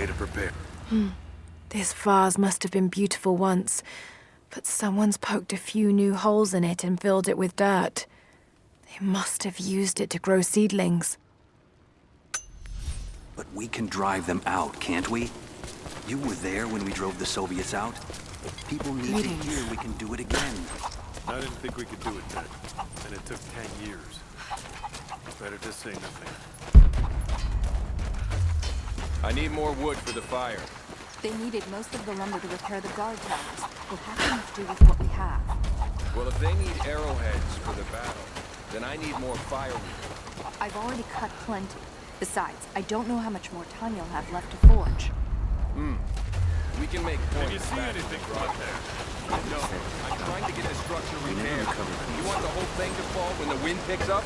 day to prepare. This vase must have been beautiful once, but someone's poked a few new holes in it and filled it with dirt. They must have used it to grow seedlings. But we can drive them out, can't we? You were there when we drove the Soviets out. People need to hear we can do it again. I didn't think we could do it then, and it took 10 years. Better to say nothing. I need more wood for the fire. They needed most of the lumber to repair the guard towers. We'll have to make do with what we have. Well, if they need arrowheads for the battle, then I need more firewood. I've already cut plenty. Besides, I don't know how much more time you'll have left to forge. We can make points. Did you see anything out there? No, I'm trying to get the structure repaired. You want the whole thing to fall when the wind picks up?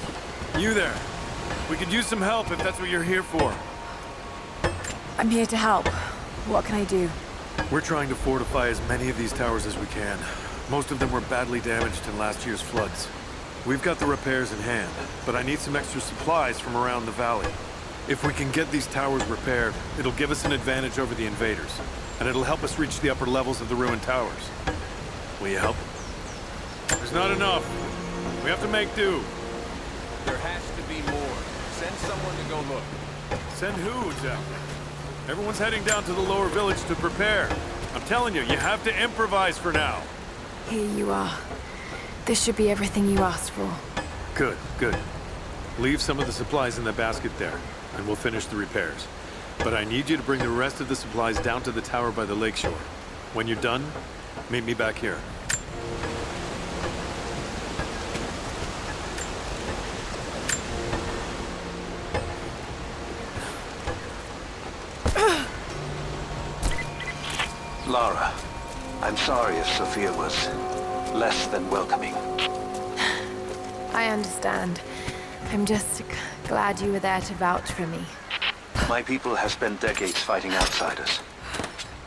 You there. We could use some help if that's what you're here for. I'm here to help. What can I do? We're trying to fortify as many of these towers as we can. Most of them were badly damaged in last year's floods. We've got the repairs in hand, but I need some extra supplies from around the valley. If we can get these towers repaired, it'll give us an advantage over the invaders, and it'll help us reach the upper levels of the ruined towers. Will you help? There's not enough. We have to make do. There has to be more. Send someone to go look. Send who, exactly? Everyone's heading down to the lower village to prepare. I'm telling you, you have to improvise for now. Here you are. This should be everything you asked for. Good, good. Leave some of the supplies in the basket there, and we'll finish the repairs. But I need you to bring the rest of the supplies down to the tower by the lakeshore. When you're done, meet me back here. Lara, I'm sorry if Sophia was less than welcoming. I understand. I'm just glad you were there to vouch for me. My people have spent decades fighting outsiders.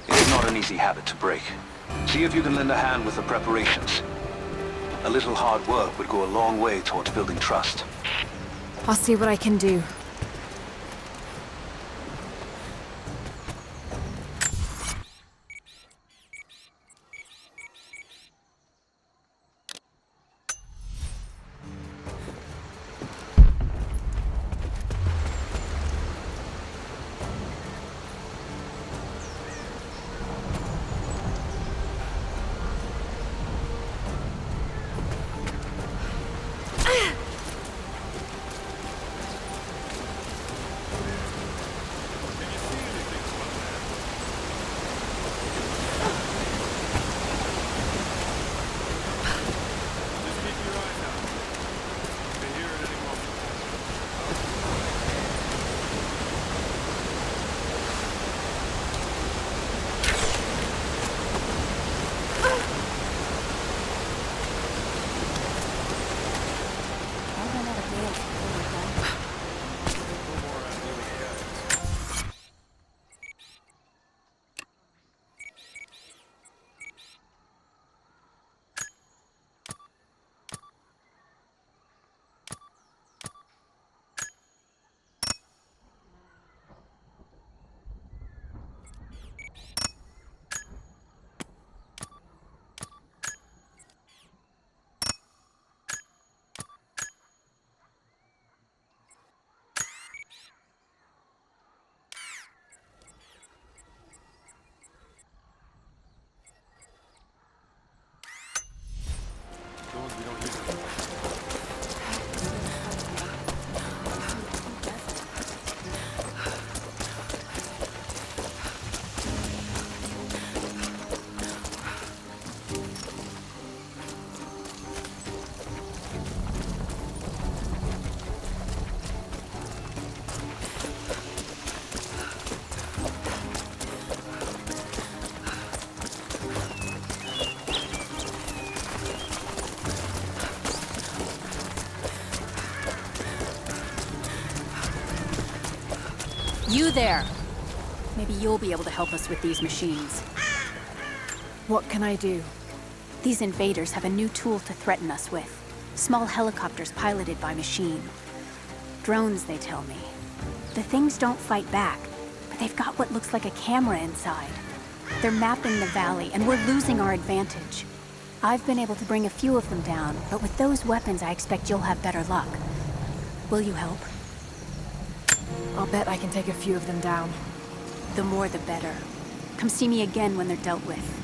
It is not an easy habit to break. See if you can lend a hand with the preparations. A little hard work would go a long way towards building trust. I'll see what I can do. Just keep your eyes out. You may hear it any moment. I'll run out of nails before we're done. No more unruly guys. As long as we don't use it. You there! Maybe you'll be able to help us with these machines. What can I do? These invaders have a new tool to threaten us with. Small helicopters piloted by machine. Drones, they tell me. The things don't fight back, but They've got what looks like a camera inside. They're mapping the valley, and we're losing our advantage. I've been able to bring a few of them down, but with those weapons, I expect you'll have better luck. Will you help? I'll bet I can take a few of them down. The more the better. Come see me again when they're dealt with.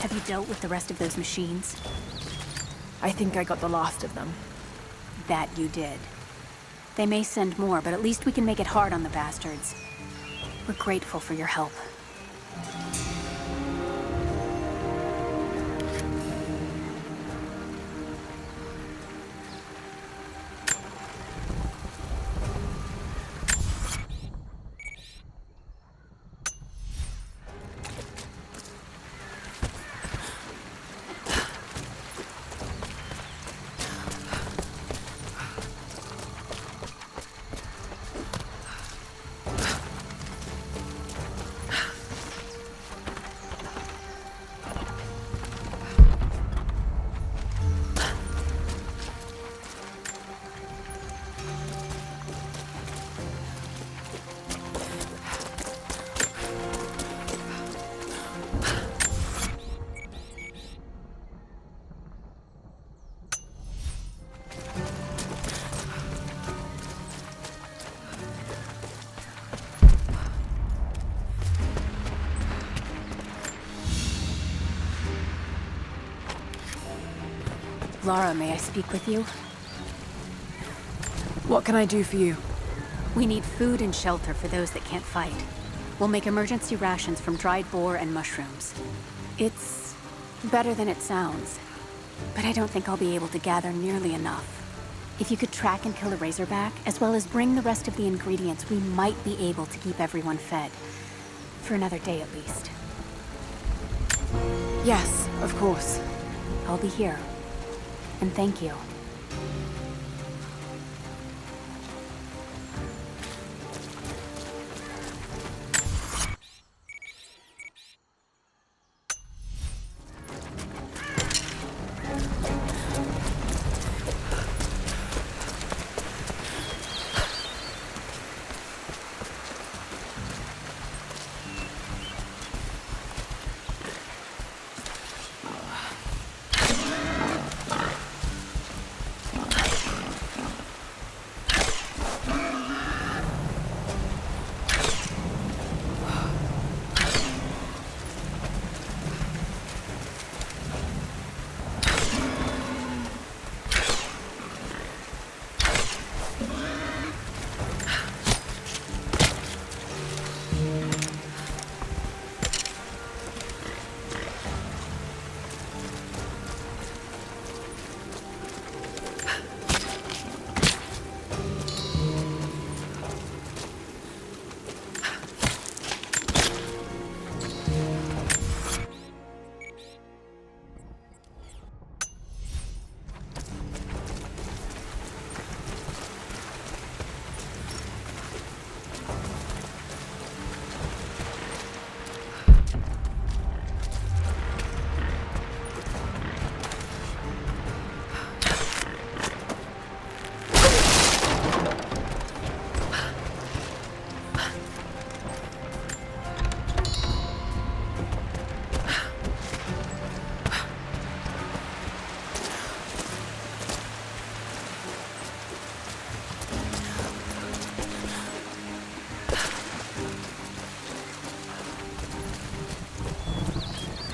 Have you dealt with the rest of those machines? I think I got the last of them. That you did. They may send more, but at least we can make it hard on the bastards. We're grateful for your help. Lara, may I speak with you? What can I do for you? We need food and shelter for those that can't fight. We'll make emergency rations from dried boar and mushrooms. It's better than it sounds, but I don't think I'll be able to gather nearly enough. If you could track and kill a razorback, as well as bring the rest of the ingredients, we might be able to keep everyone fed. For another day at least. Yes, of course. I'll be here. And thank you.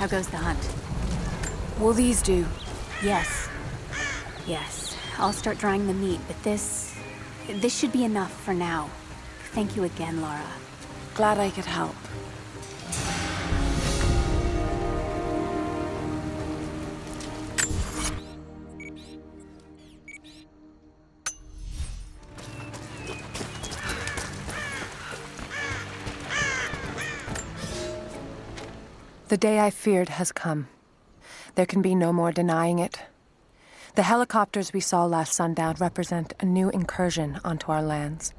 How goes the hunt? Will these do? Yes. Yes. I'll start drying the meat, but this should be enough for now. Thank you again, Lara. Glad I could help. The day I feared has come. There can be no more denying it. The helicopters we saw last sundown represent a new incursion onto our lands.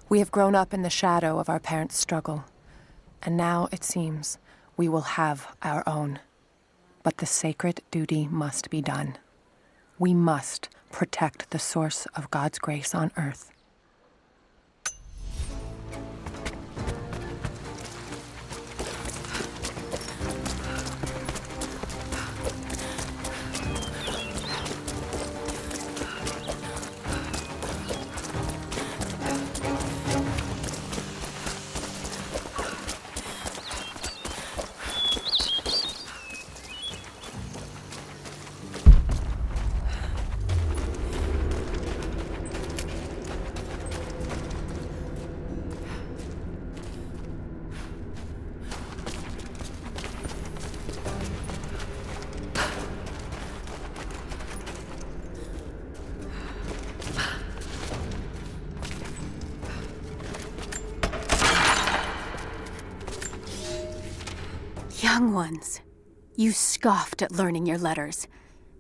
We have grown up in the shadow of our parents' struggle, and now, it seems, we will have our own. But the sacred duty must be done. We must protect the source of God's grace on Earth. Young ones, you scoffed at learning your letters.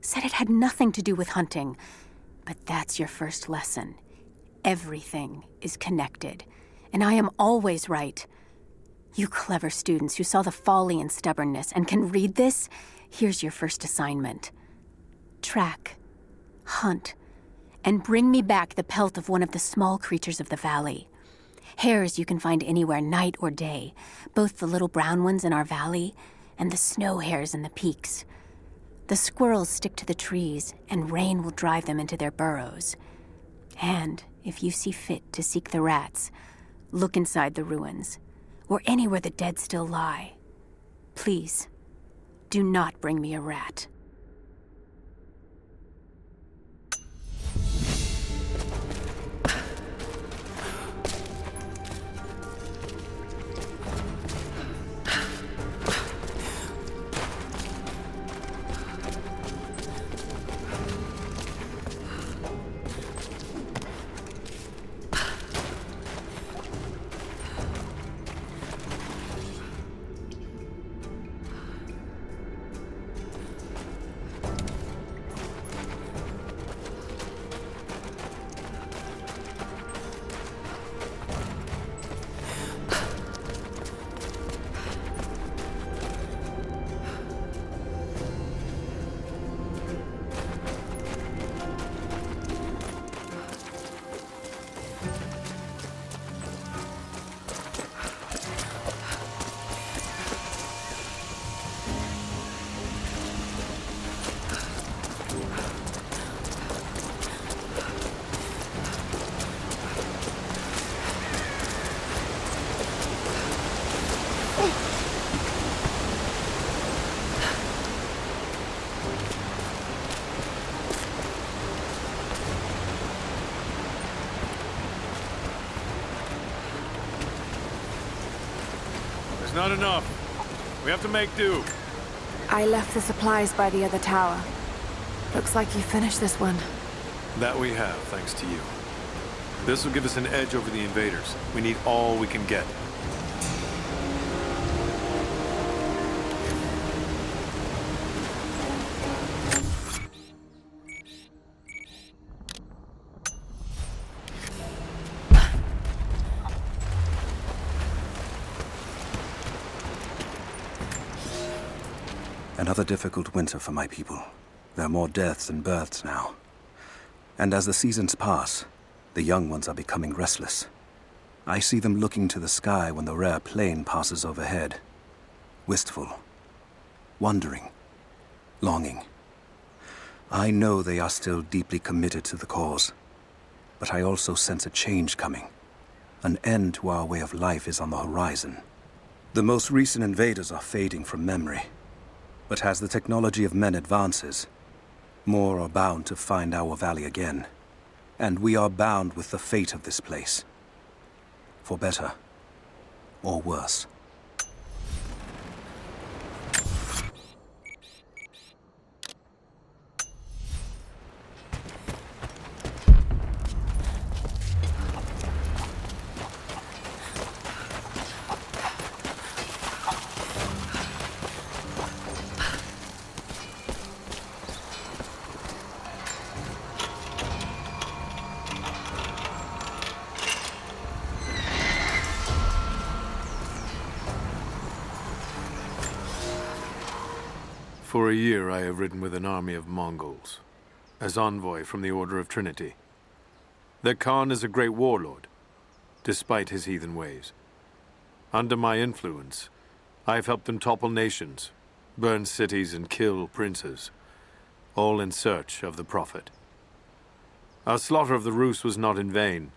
Said it had nothing to do with hunting. But that's your first lesson. Everything is connected, and I am always right. You clever students who saw the folly and stubbornness and can read this, here's your first assignment. Track, hunt, and bring me back the pelt of one of the small creatures of the valley. Hares you can find anywhere, night or day, both the little brown ones in our valley and the snow hares in the peaks. The squirrels stick to the trees, and rain will drive them into their burrows. And if you see fit to seek the rats, look inside the ruins, or anywhere the dead still lie. Please, do not bring me a rat. It's not enough. We have to make do. I left the supplies by the other tower. Looks like you finished this one. That we have, thanks to you. This will give us an edge over the invaders. We need all we can get. Another difficult winter for my people. There are more deaths than births now. And as the seasons pass, the young ones are becoming restless. I see them looking to the sky when the rare plane passes overhead. Wistful. Wondering. Longing. I know they are still deeply committed to the cause. But I also sense a change coming. An end to our way of life is on the horizon. The most recent invaders are fading from memory. But as the technology of men advances, more are bound to find our valley again. And we are bound with the fate of this place. For better or worse. For a year I have ridden with an army of Mongols, as envoy from the Order of Trinity. Their Khan is a great warlord, despite his heathen ways. Under my influence, I have helped them topple nations, burn cities and kill princes, all in search of the Prophet. Our slaughter of the Rus was not in vain,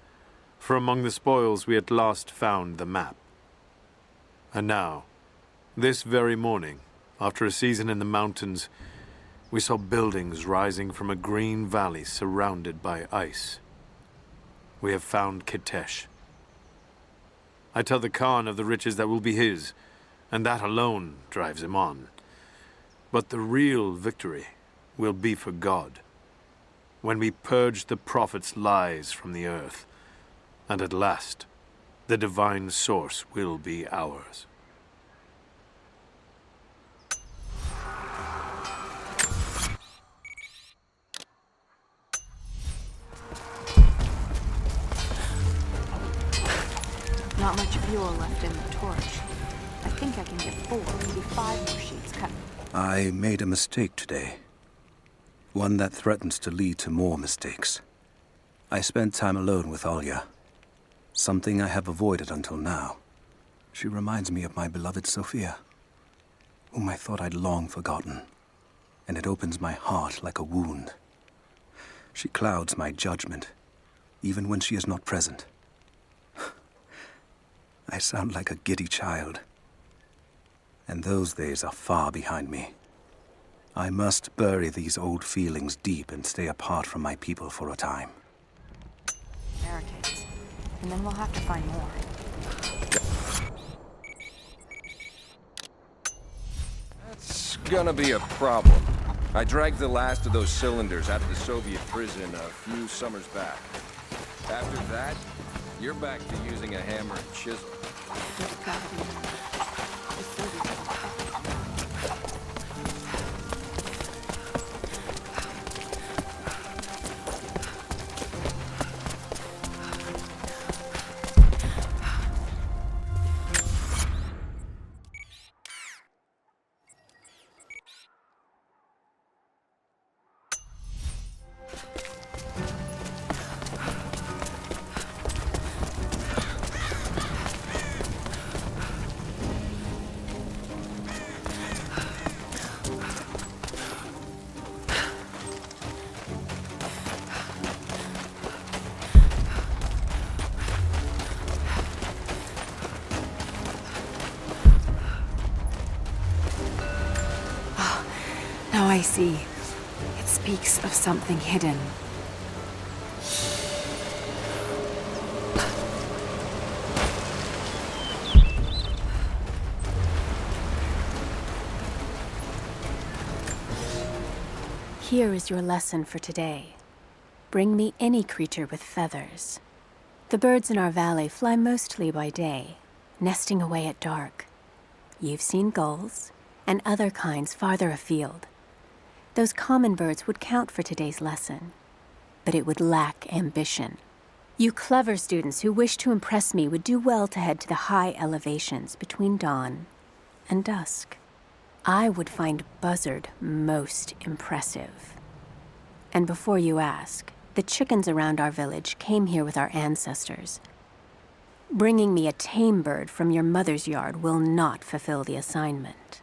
for among the spoils we at last found the map. And now, this very morning, after a season in the mountains, we saw buildings rising from a green valley surrounded by ice. We have found Kitesh. I tell the Khan of the riches that will be his, and that alone drives him on. But the real victory will be for God, when we purge the Prophet's lies from the earth, and at last, the divine source will be ours. Not much fuel left in the torch. I think I can get 4, maybe 5 more sheets cut. I made a mistake today. One that threatens to lead to more mistakes. I spent time alone with Alya. Something I have avoided until now. She reminds me of my beloved Sophia, whom I thought I'd long forgotten. And it opens my heart like a wound. She clouds my judgment, even when she is not present. I sound like a giddy child. And those days are far behind me. I must bury these old feelings deep and stay apart from my people for a time. Barricades. And then we'll have to find more. That's gonna be a problem. I dragged the last of those cylinders out of the Soviet prison a few summers back. After that, you're back to using a hammer and chisel. It's gotta be more. The Soviets are tough. Now I see. It speaks of something hidden. Here is your lesson for today. Bring me any creature with feathers. The birds in our valley fly mostly by day, nesting away at dark. You've seen gulls and other kinds farther afield. Those common birds would count for today's lesson, but it would lack ambition. You clever students who wish to impress me would do well to head to the high elevations between dawn and dusk. I would find Buzzard most impressive. And before you ask, the chickens around our village came here with our ancestors. Bringing me a tame bird from your mother's yard will not fulfill the assignment.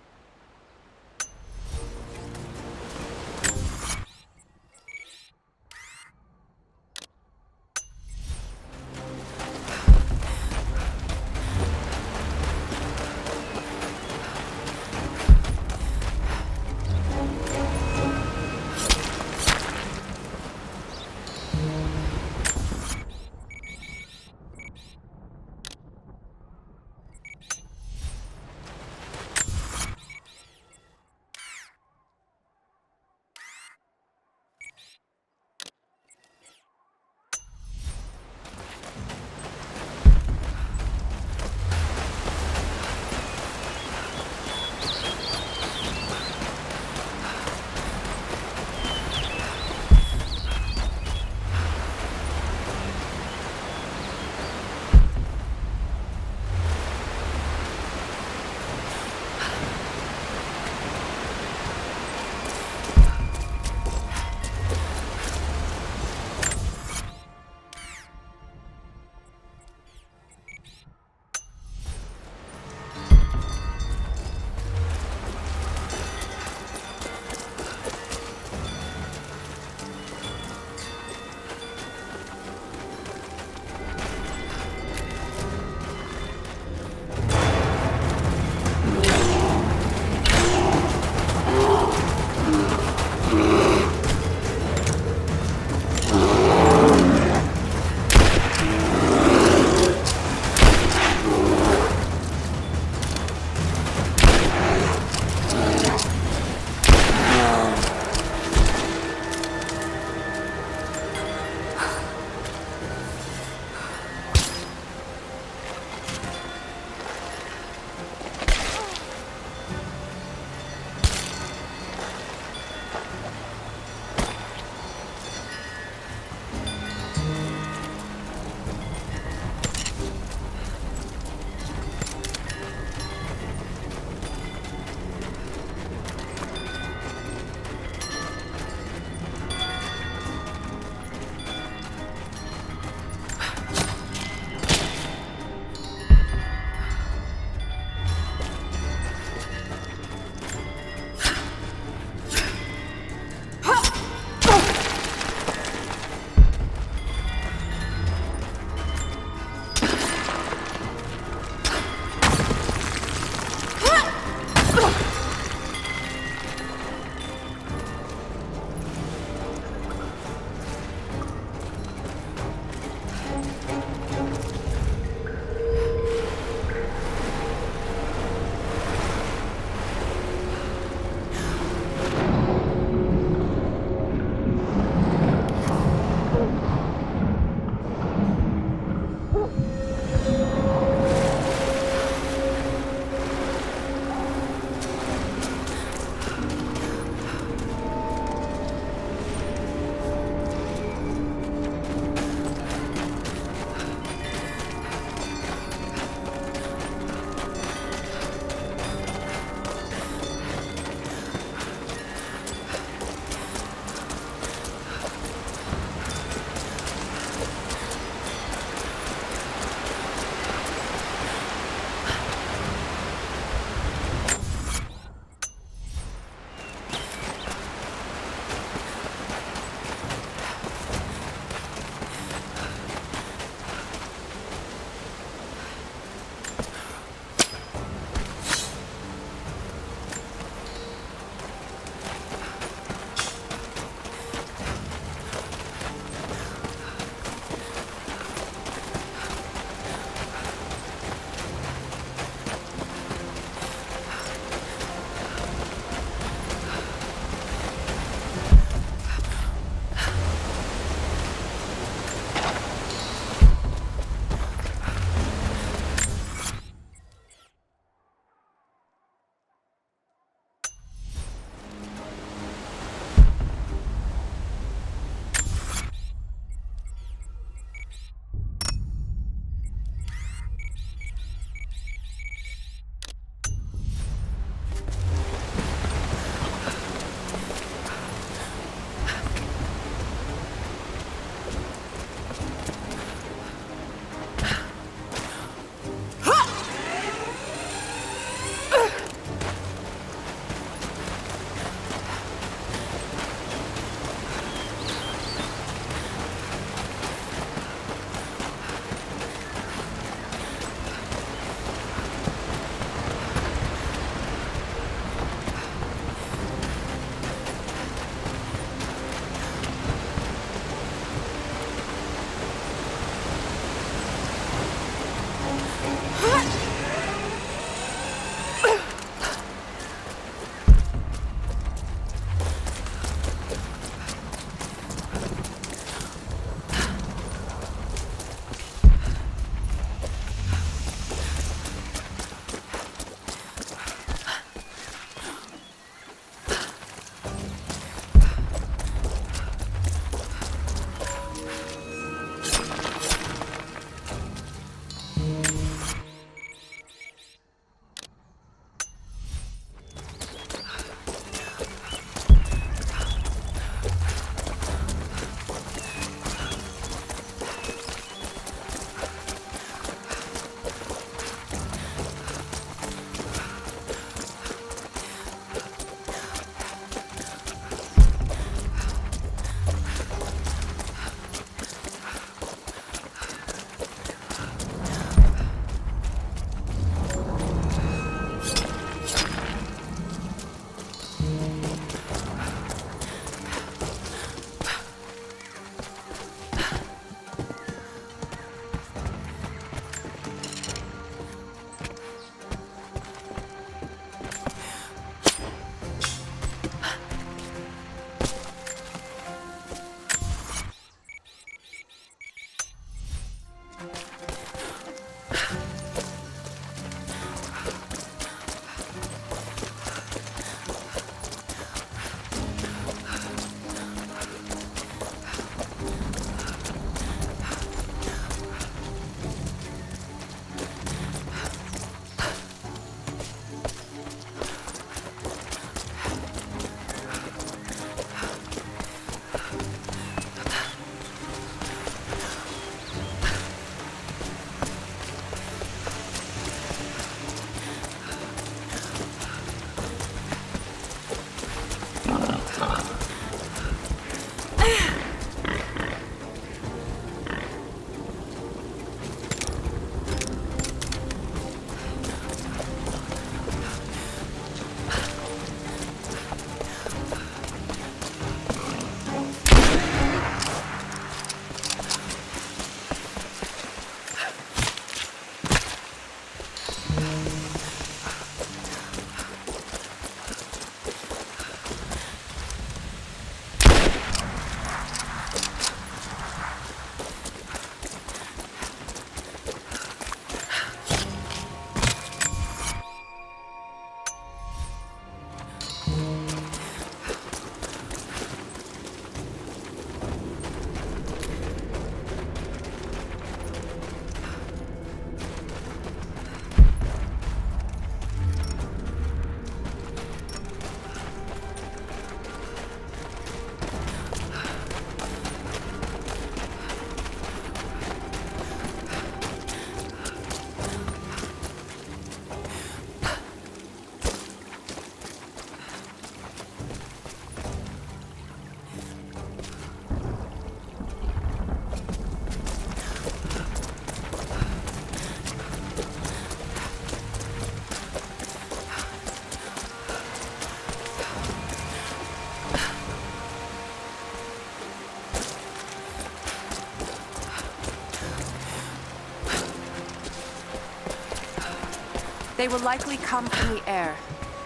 They will likely come from the air.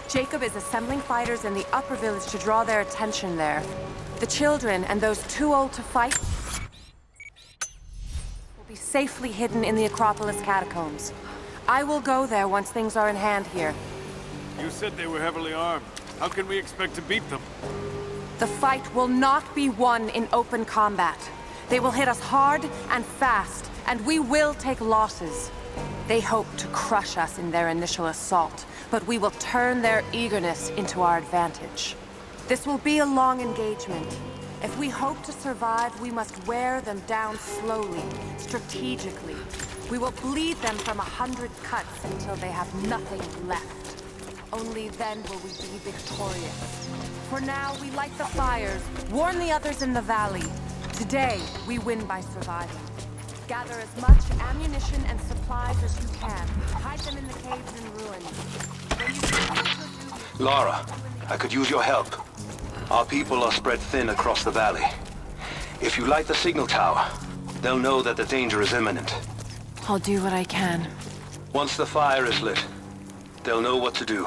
Jacob is assembling fighters in the upper village to draw their attention there. The children and those too old to fight will be safely hidden in the Acropolis catacombs. I will go there once things are in hand here. You said they were heavily armed. How can we expect to beat them? The fight will not be won in open combat. They will hit us hard and fast, and we will take losses. They hope to crush us in their initial assault, but we will turn their eagerness into our advantage. This will be a long engagement. If we hope to survive, we must wear them down slowly, strategically. We will bleed them from 100 cuts until they have nothing left. Only then will we be victorious. For now, we light the fires, warn the others in the valley. Today, we win by surviving. Gather as much ammunition and supplies as you can. Hide them in the caves and ruins. When you complete your duty- Lara, I could use your help. Our people are spread thin across the valley. If you light the signal tower, they'll know that the danger is imminent. I'll do what I can. Once the fire is lit, they'll know what to do.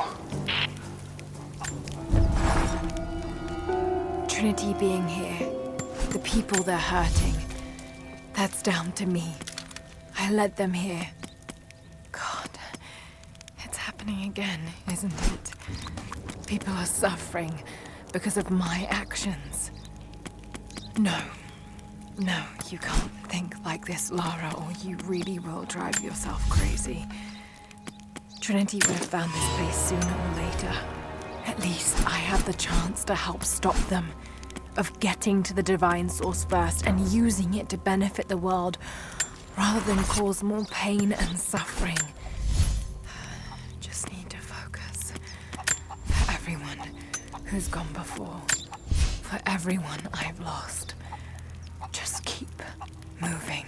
Trinity being here, the people they're hurting, that's down to me. I led them here. God, it's happening again, isn't it? People are suffering because of my actions. No, you can't think like this, Lara, or you really will drive yourself crazy. Trinity would have found this place sooner or later. At least I have the chance to help stop them. Of getting to the Divine Source first and using it to benefit the world, rather than cause more pain and suffering. Just need to focus. For everyone who's gone before. For everyone I've lost. Just keep moving.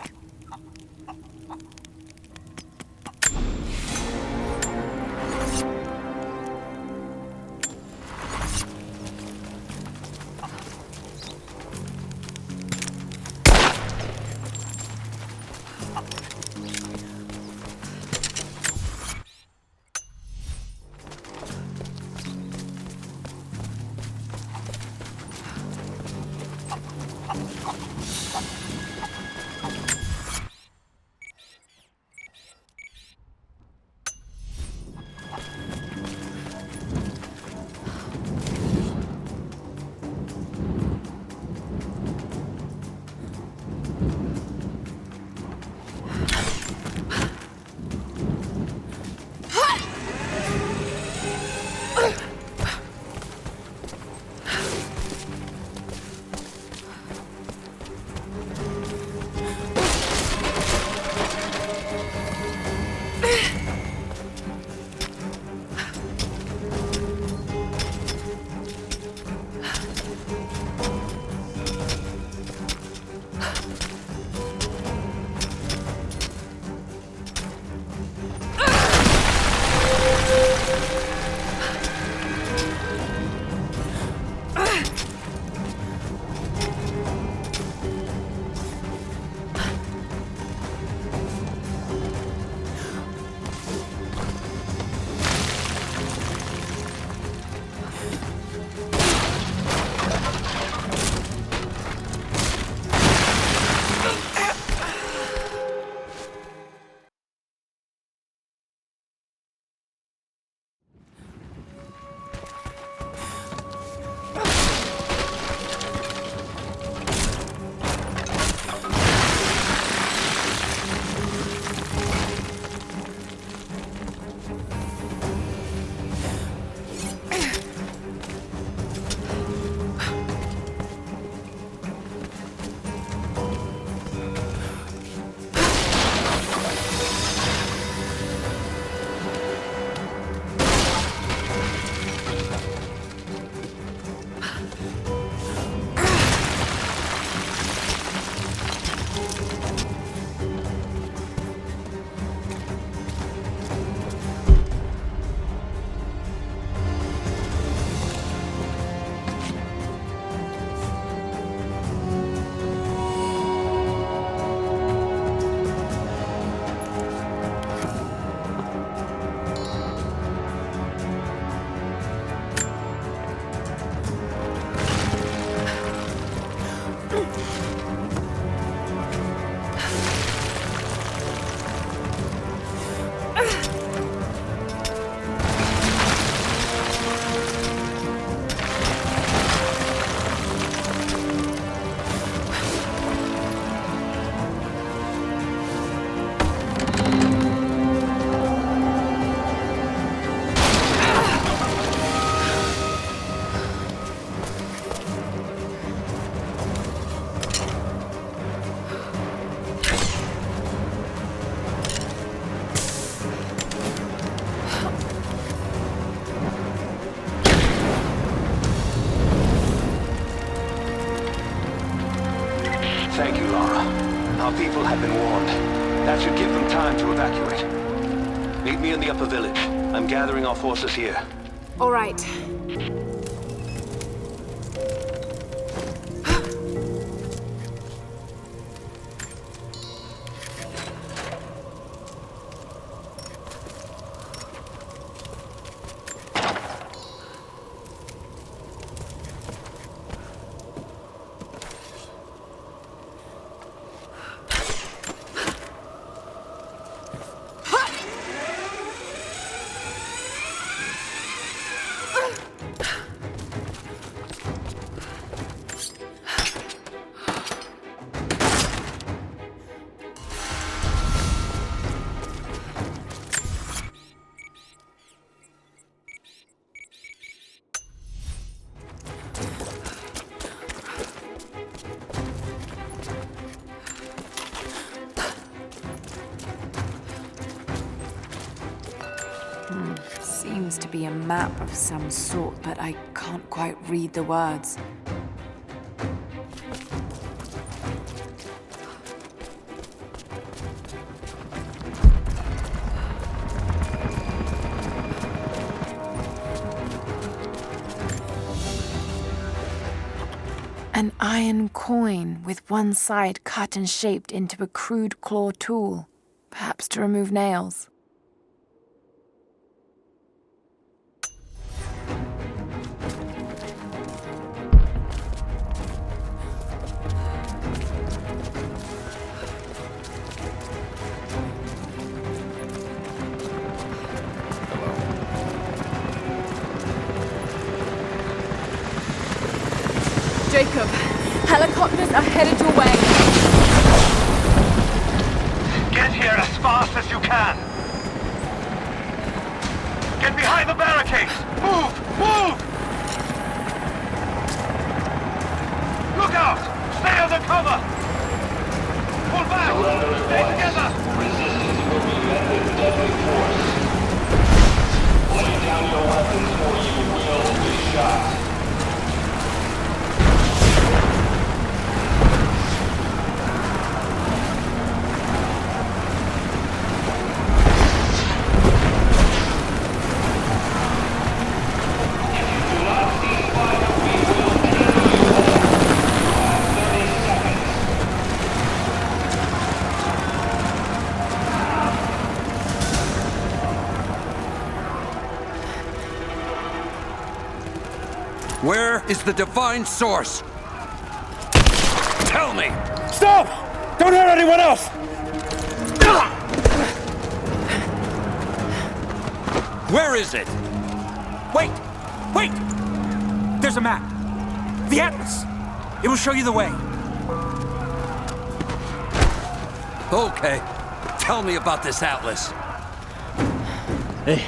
people have been warned. That should give them time to evacuate. Meet me in the upper village. I'm gathering our forces here. All right. Seems to be a map of some sort, but I can't quite read the words. An iron coin with one side cut and shaped into a crude claw tool, perhaps to remove nails. Jacob, helicopters are headed your way. Get here as fast as you can! Get behind the barricades! Move! Move! Look out! Stay under cover! Pull back! Stay together! Resistance will be met with deadly force. Lay down your weapons or you will be shot. Where is the divine source? Tell me! Stop! Don't hurt anyone else! Where is it? Wait! Wait! There's a map. The Atlas. It will show you the way. Okay. Tell me about this Atlas. Hey.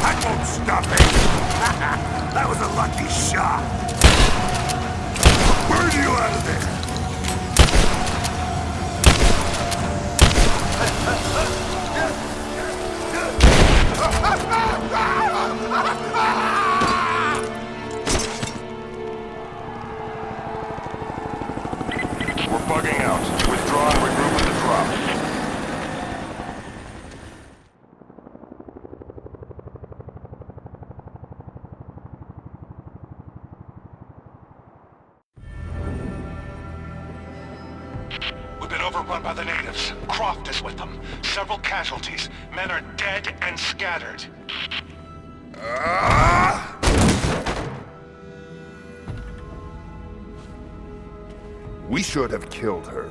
That won't stop it! That was a lucky shot! I'll burn you out of there! We're bugging out. Withdraw and regroup at the drop. We've been overrun by the natives. Croft is with them. Several casualties. Men are dead and scattered. We should have killed her.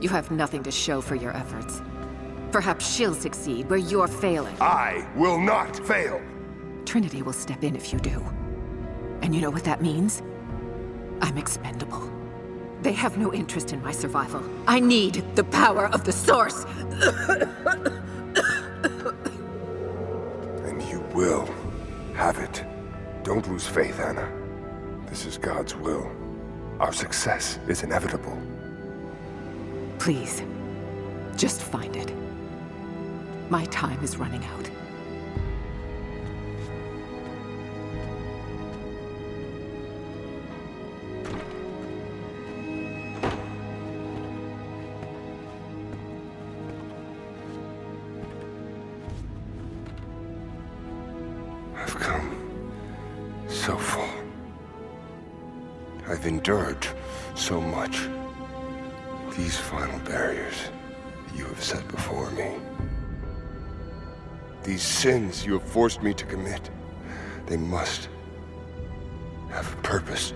You have nothing to show for your efforts. Perhaps she'll succeed where you're failing. I will not fail! Trinity will step in if you do. And you know what that means? I'm expendable. They have no interest in my survival. I need the power of the Source! And you will have it. Don't lose faith, Anna. This is God's will. Our success is inevitable. Please, just find it. My time is running out. I've come so far. I've endured so much. These final barriers you have set before me. These sins you have forced me to commit. They must have a purpose.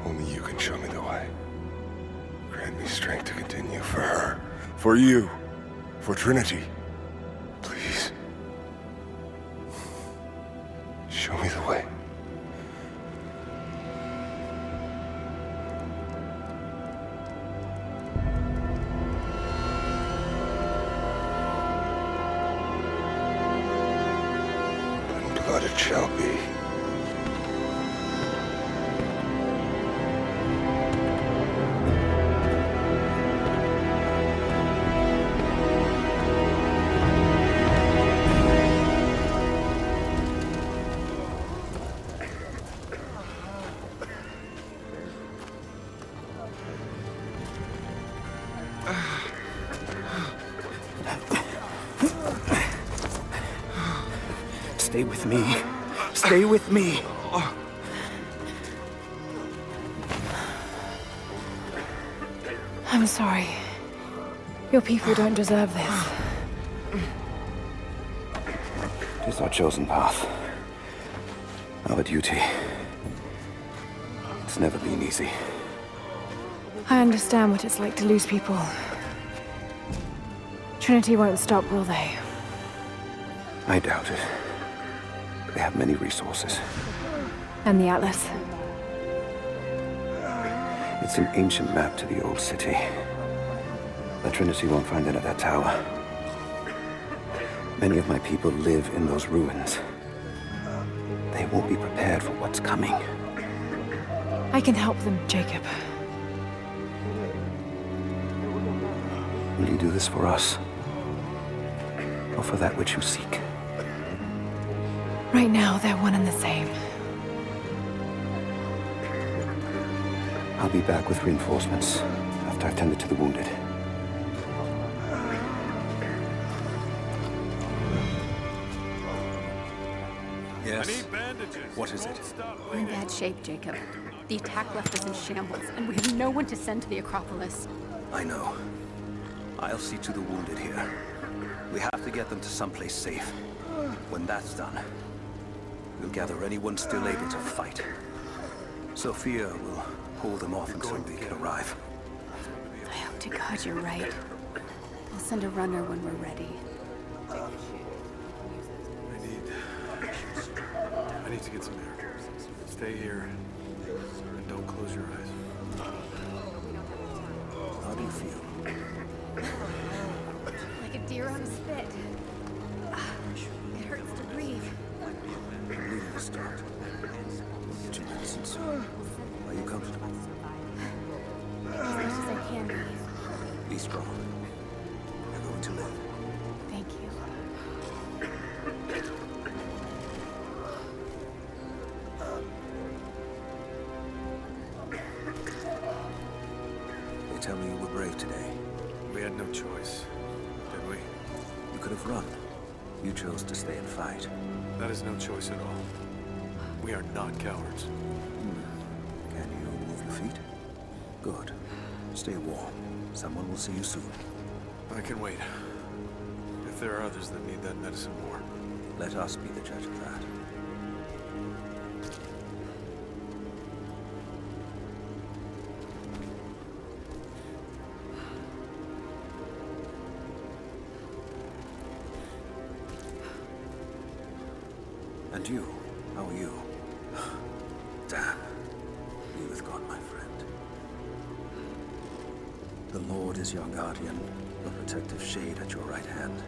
Only you can show me the way. Grant me strength to continue for her, for you, for Trinity. Please. Show me the way. Blood it shall be. Stay with me. Stay with me. I'm sorry. Your people don't deserve this. It is our chosen path. Our duty. It's never been easy. I understand what it's like to lose people. Trinity won't stop, will they? I doubt it. They have many resources. And the Atlas? It's an ancient map to the old city. The Trinity won't find it at that tower. Many of my people live in those ruins. They won't be prepared for what's coming. I can help them, Jacob. Will you do this for us? Or for that which you seek? Right now, they're one and the same. I'll be back with reinforcements after I've tended to the wounded. Yes. I need bandages. What is it? We're in bad shape, Jacob. The attack left us in shambles, and we have no one to send to the Acropolis. I know. I'll see to the wounded here. We have to get them to someplace safe. When that's done, we'll gather anyone still able to fight. Sophia will hold them off until we can arrive. I hope to God you're right. I'll send a runner when we're ready. I need to get some air. Stay here and don't close your eyes. Our want to spit. It hurts to breathe. Bleeding will start. Get your medicine soon. Are you comfortable? As much as I can be. Be strong. You're going to live. Thank you. They tell me you were brave today. We had no choice, did we? You could have run. You chose to stay and fight. That is no choice at all. We are not cowards. Can you move your feet? Good. Stay warm. Someone will see you soon. I can wait. If there are others that need that medicine more. Let us be the judge of that. And you? How are you? Damn. Be with God, my friend. The Lord is your guardian, the protective shade at your right hand.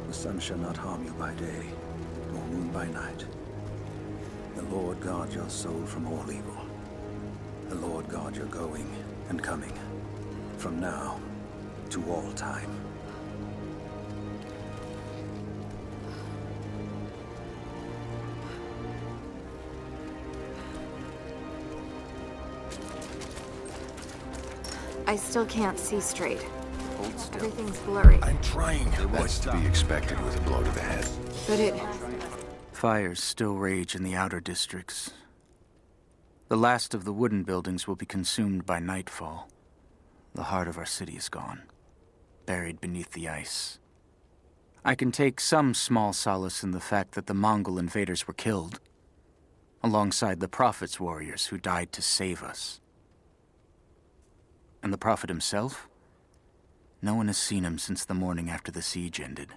The sun shall not harm you by day, nor moon by night. The Lord guard your soul from all evil. The Lord guard your going and coming, from now to all time. I still can't see straight. Hold still. Everything's blurry. I'm trying. What's to be expected with a blow to the head? But it... Fires still rage in the outer districts. The last of the wooden buildings will be consumed by nightfall. The heart of our city is gone, buried beneath the ice. I can take some small solace in the fact that the Mongol invaders were killed, alongside the Prophet's warriors who died to save us. And the Prophet himself? No one has seen him since the morning after the siege ended.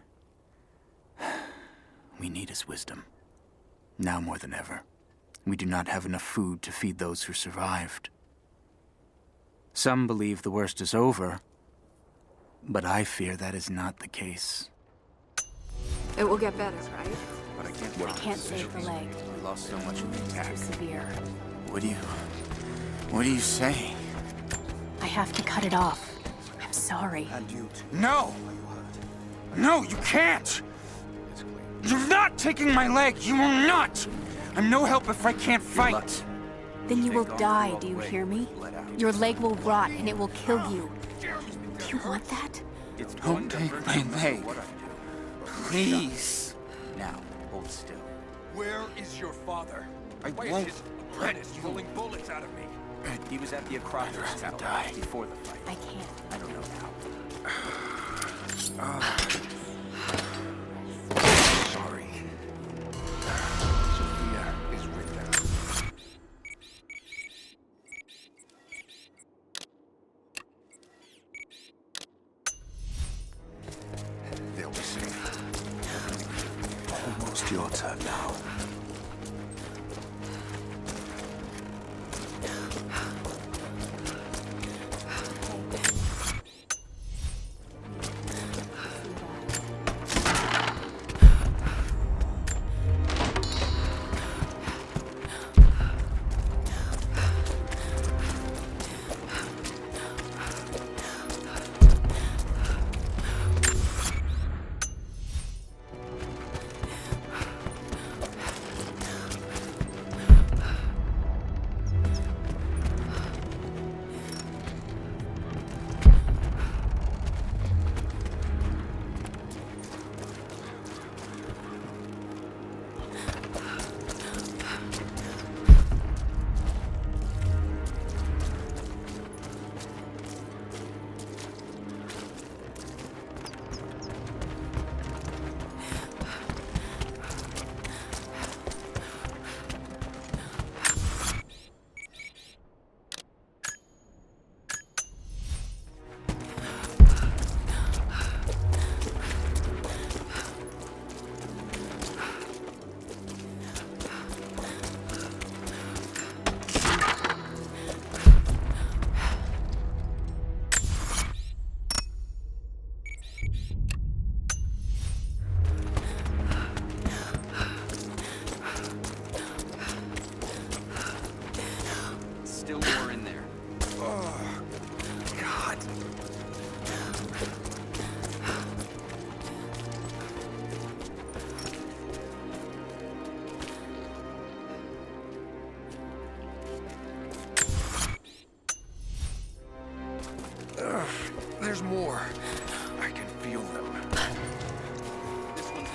We need his wisdom. Now more than ever. We do not have enough food to feed those who survived. Some believe the worst is over, but I fear that is not the case. It will get better, right? But I can't I can't save the leg. We lost so much in the It's attack. too severe. What do you say? I have to cut it off. I'm sorry. And you too. No! No, you can't! You're not taking my leg! You will not! I'm no help if I can't fight! Then you will die, do you hear me? Your leg will rot and it will kill you. Do you want that? Don't take my leg. Please. Now, hold still. Where is your father? I Why won't is his apprentice pulling bullets out of me? He was at the Acropolis Tower before the fight. I can't. I don't know now. Sorry. Sophia is with them. They'll be safe. Almost your turn now. door. I can feel them. This one's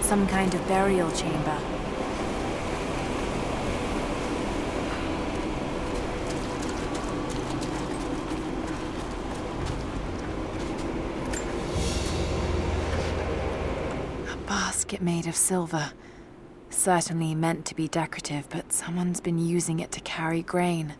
Some kind of burial chamber. A basket made of silver. Certainly meant to be decorative, but someone's been using it to carry grain.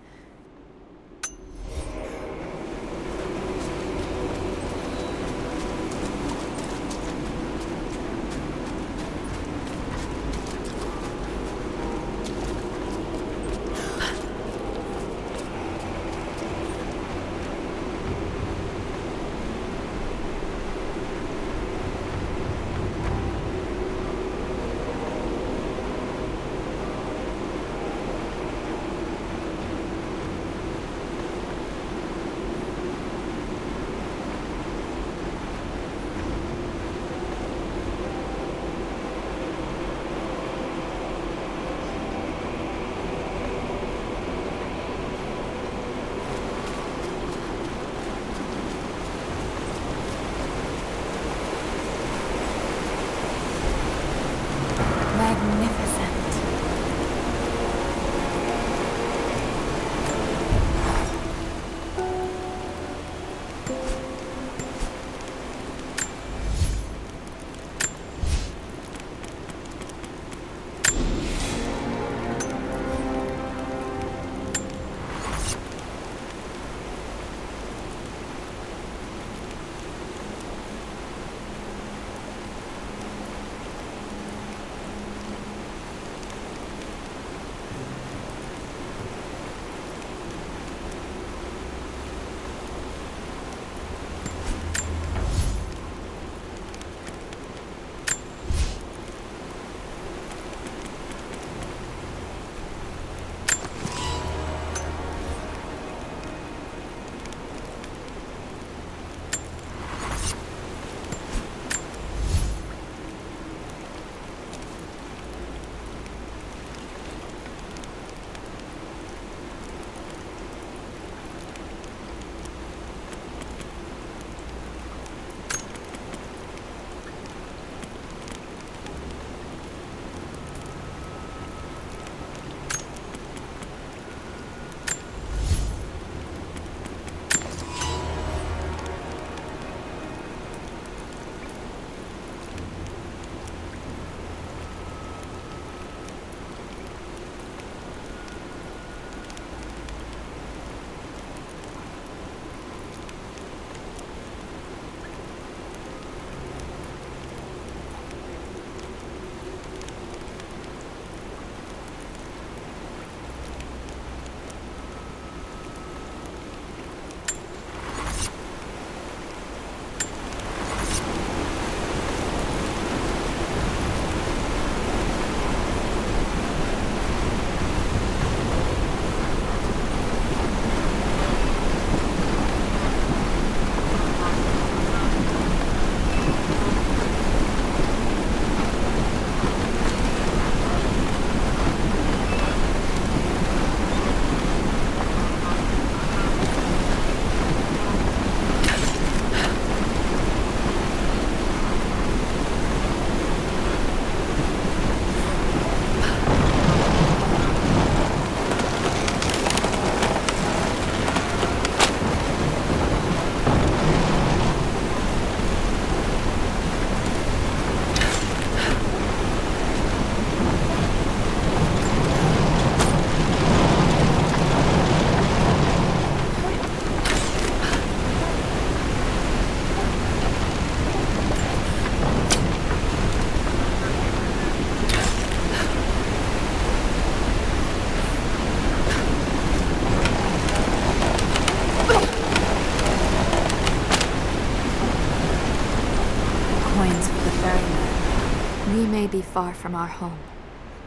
be far from our home,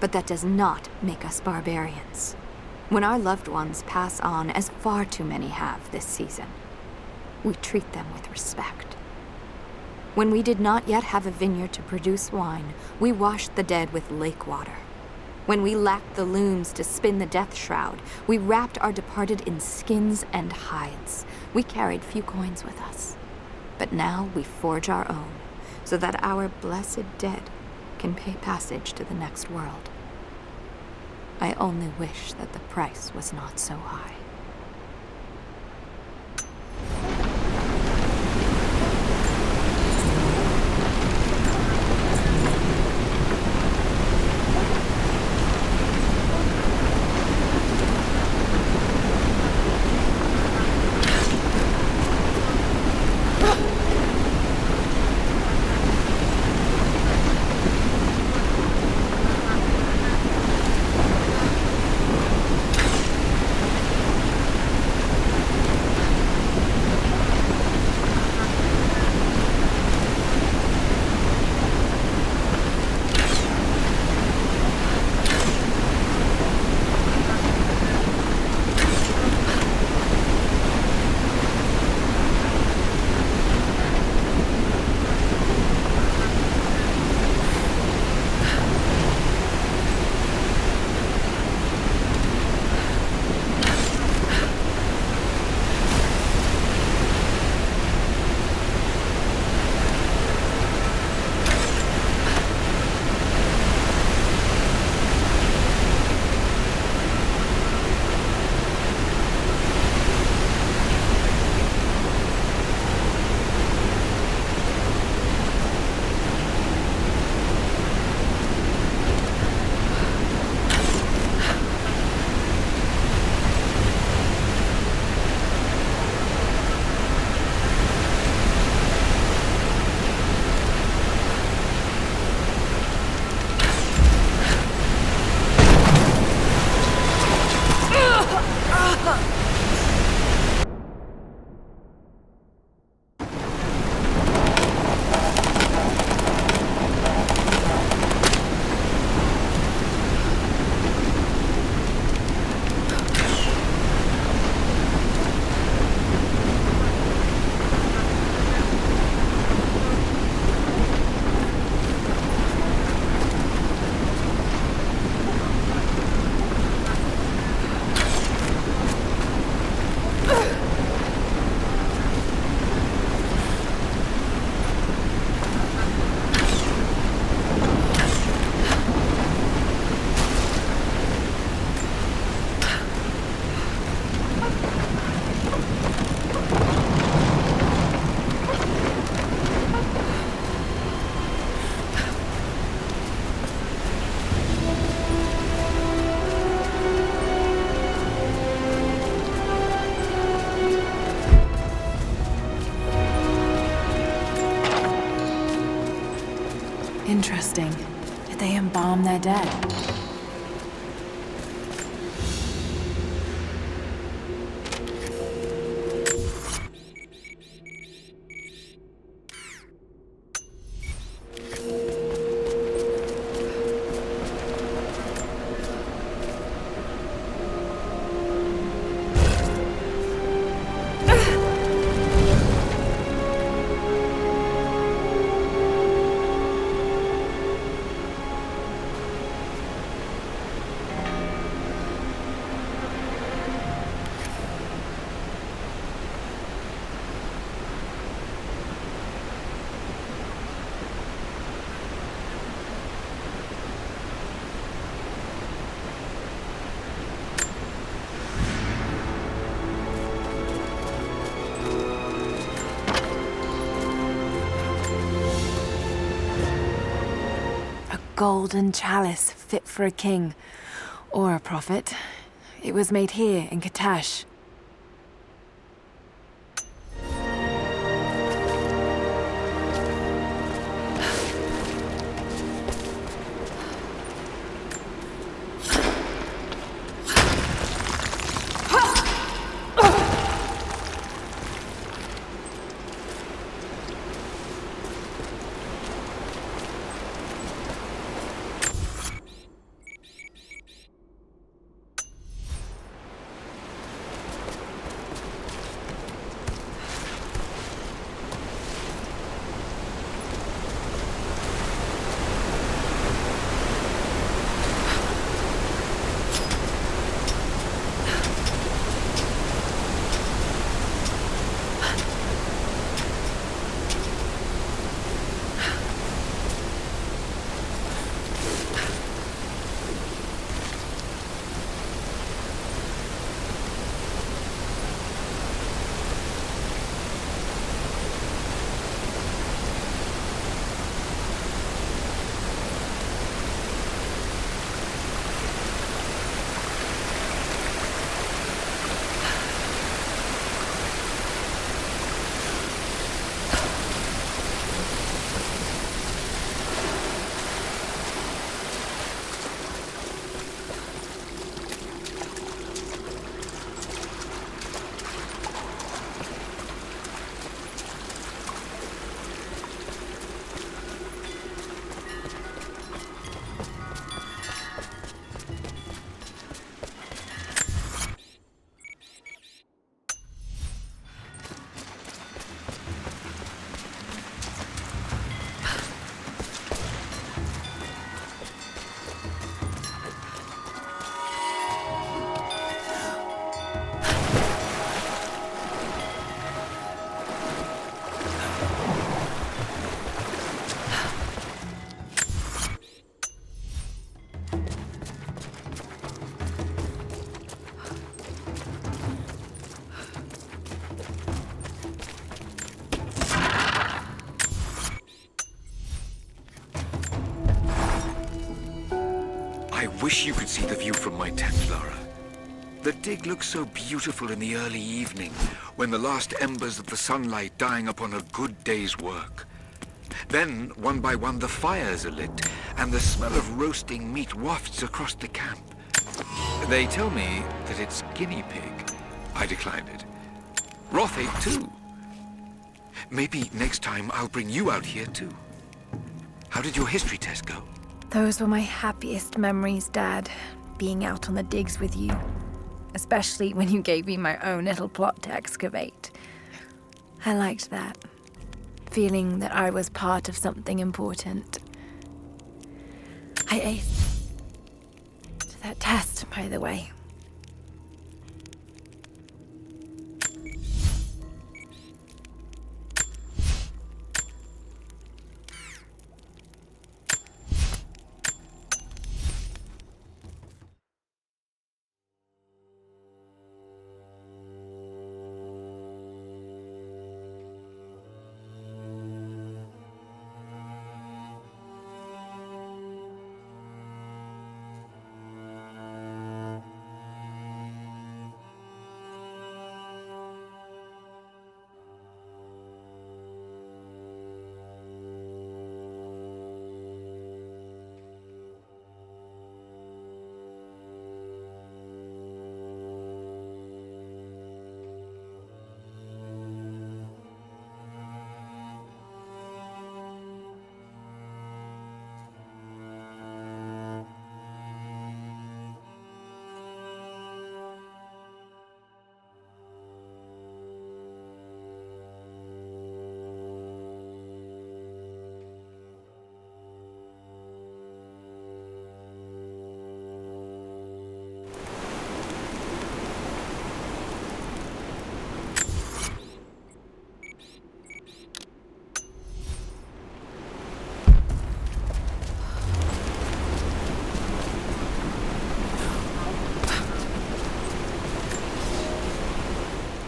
but that does not make us barbarians. When our loved ones pass on, as far too many have this season, we treat them with respect. When we did not yet have a vineyard to produce wine, we washed the dead with lake water. When we lacked the looms to spin the death shroud, we wrapped our departed in skins and hides. We carried few coins with us. But now we forge our own, so that our blessed dead can pay passage to the next world. I only wish that the price was not so high. Interesting. Did they embalm their dead? Golden chalice fit for a king. Or a prophet. It was made here in Katash. wish you could see the view from my tent, Lara. The dig looks so beautiful in the early evening, when the last embers of the sunlight dying upon a good day's work. Then, one by one, the fires are lit, and the smell of roasting meat wafts across the camp. They tell me that it's guinea pig. I declined it. Roth ate too. Maybe next time I'll bring you out here too. How did your history test go? Those were my happiest memories, Dad. Being out on the digs with you. Especially when you gave me my own little plot to excavate. I liked that. Feeling that I was part of something important. I aced that test, by the way.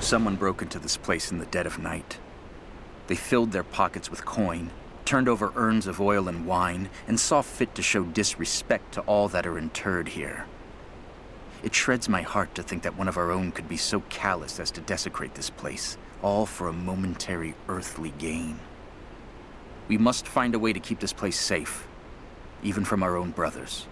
Someone broke into this place in the dead of night. They filled their pockets with coin, turned over urns of oil and wine, and saw fit to show disrespect to all that are interred here. It shreds my heart to think that one of our own could be so callous as to desecrate this place, all for a momentary earthly gain. We must find a way to keep this place safe, even from our own brothers.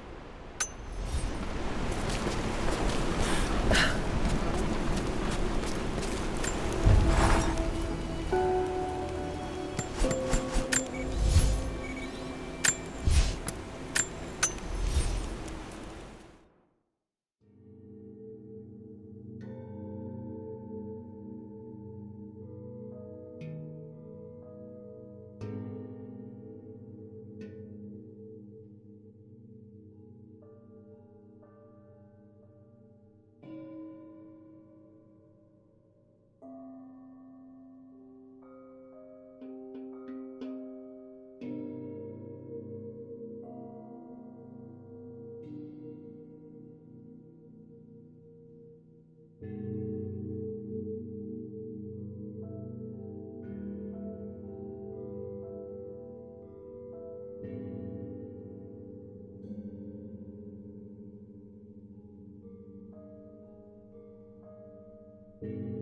you